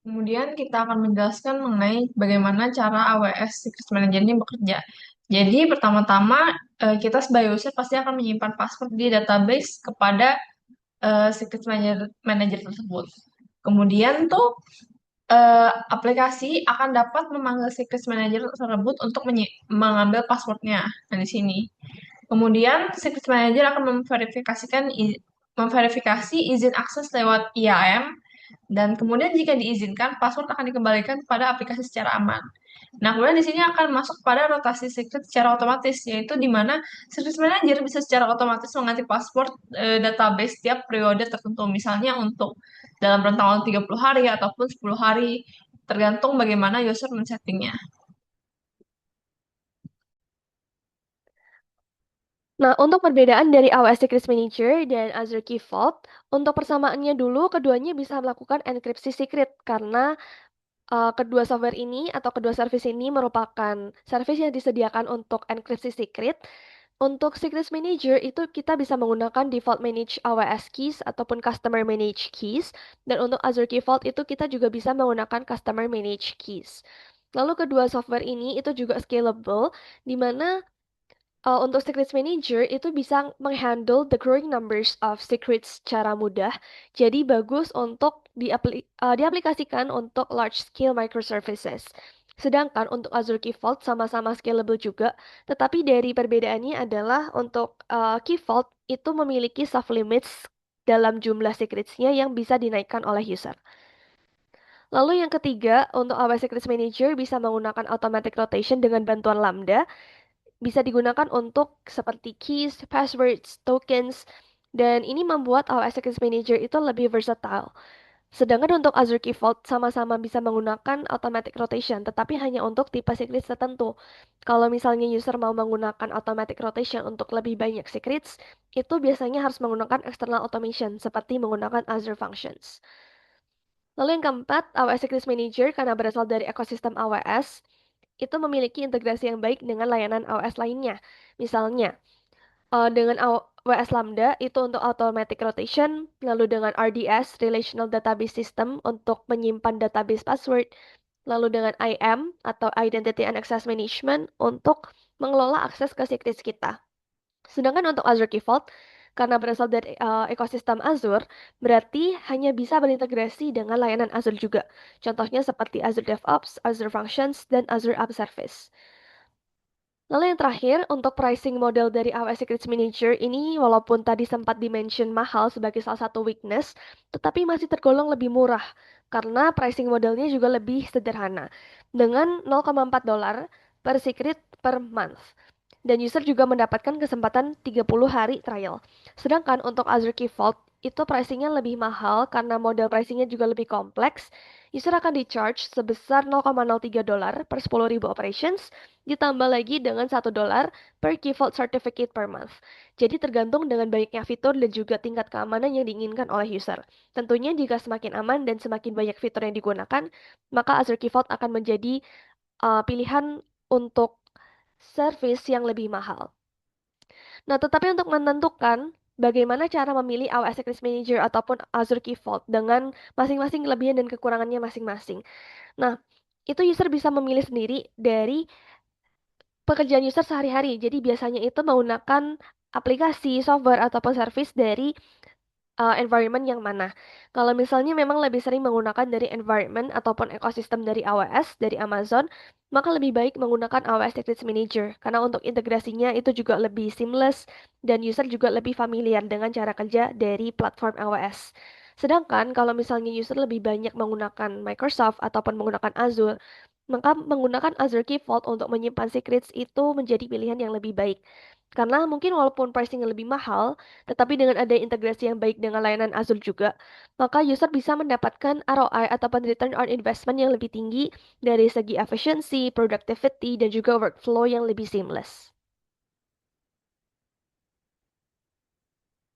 Kemudian kita akan menjelaskan mengenai bagaimana cara AWS Secret Manager ini bekerja. Jadi pertama-tama kita sebagai user pasti akan menyimpan password di database kepada Secret Manager tersebut. Kemudian tuh aplikasi akan dapat memanggil Secret Manager tersebut untuk mengambil passwordnya. Nah, di sini. Kemudian Secret Manager akan memverifikasi izin akses lewat IAM dan kemudian jika diizinkan, password akan dikembalikan kepada aplikasi secara aman. Nah, kemudian di sini akan masuk pada rotasi secret secara otomatis, yaitu di mana Secret Manager bisa secara otomatis mengganti password database setiap periode tertentu. Misalnya untuk dalam rentang waktu 30 hari ataupun 10 hari, tergantung bagaimana user men-settingnya. Nah, untuk perbedaan dari AWS Secrets Manager dan Azure Key Vault, untuk persamaannya dulu, keduanya bisa melakukan enkripsi secret karena kedua software ini atau kedua service ini merupakan service yang disediakan untuk enkripsi secret. Untuk Secrets Manager itu kita bisa menggunakan default manage AWS keys ataupun customer manage keys. Dan untuk Azure Key Vault itu kita juga bisa menggunakan customer manage keys. Lalu kedua software ini itu juga scalable, di mana untuk Secrets Manager itu bisa menghandle the growing numbers of secrets secara mudah. Jadi bagus untuk diaplikasikan untuk large scale microservices. Sedangkan untuk Azure Key Vault sama-sama scalable juga, tetapi dari perbedaannya adalah untuk Key Vault itu memiliki soft limits dalam jumlah secrets-nya yang bisa dinaikkan oleh user. Lalu yang ketiga, untuk AWS Secrets Manager bisa menggunakan automatic rotation dengan bantuan Lambda, bisa digunakan untuk seperti keys, passwords, tokens, dan ini membuat AWS Secrets Manager itu lebih versatile. Sedangkan untuk Azure Key Vault sama-sama bisa menggunakan automatic rotation, tetapi hanya untuk tipe secrets tertentu. Kalau misalnya user mau menggunakan automatic rotation untuk lebih banyak secrets, itu biasanya harus menggunakan external automation seperti menggunakan Azure Functions. Lalu yang keempat, AWS Secrets Manager karena berasal dari ekosistem AWS, itu memiliki integrasi yang baik dengan layanan AWS lainnya. Misalnya, dengan AWS Lambda itu untuk automatic rotation, lalu dengan RDS, Relational Database System untuk menyimpan database password, lalu dengan IAM atau Identity and Access Management untuk mengelola akses ke secrets kita. Sedangkan untuk Azure Key Vault, karena berasal dari ekosistem Azure, berarti hanya bisa berintegrasi dengan layanan Azure juga. Contohnya seperti Azure DevOps, Azure Functions, dan Azure App Service. Lalu yang terakhir, untuk pricing model dari AWS Secrets Manager ini, walaupun tadi sempat dimention mahal sebagai salah satu weakness, tetapi masih tergolong lebih murah, karena pricing modelnya juga lebih sederhana, dengan $0,4 per secret per month. Dan user juga mendapatkan kesempatan 30 hari trial. Sedangkan untuk Azure Key Vault, itu pricingnya lebih mahal karena model pricingnya juga lebih kompleks. User akan di-charge sebesar $0,03 per 10.000 operations, ditambah lagi dengan $1 per Key Vault Certificate per month. Jadi tergantung dengan banyaknya fitur dan juga tingkat keamanan yang diinginkan oleh user. Tentunya jika semakin aman dan semakin banyak fitur yang digunakan, maka Azure Key Vault akan menjadi pilihan untuk service yang lebih mahal. Nah, tetapi untuk menentukan bagaimana cara memilih AWS Secrets Manager ataupun Azure Key Vault dengan masing-masing kelebihan dan kekurangannya masing-masing. Nah, itu user bisa memilih sendiri dari pekerjaan user sehari-hari. Jadi biasanya itu menggunakan aplikasi, software, ataupun service dari environment yang mana. Kalau misalnya memang lebih sering menggunakan dari environment ataupun ekosistem dari AWS, dari Amazon, maka lebih baik menggunakan AWS Secrets Manager. Karena untuk integrasinya itu juga lebih seamless dan user juga lebih familiar dengan cara kerja dari platform AWS. Sedangkan kalau misalnya user lebih banyak menggunakan Microsoft ataupun menggunakan Azure, maka menggunakan Azure Key Vault untuk menyimpan secrets itu menjadi pilihan yang lebih baik. Karena mungkin walaupun pricing lebih mahal, tetapi dengan ada integrasi yang baik dengan layanan Azure juga, maka user bisa mendapatkan ROI ataupun return on investment yang lebih tinggi dari segi efficiency, productivity, dan juga workflow yang lebih seamless.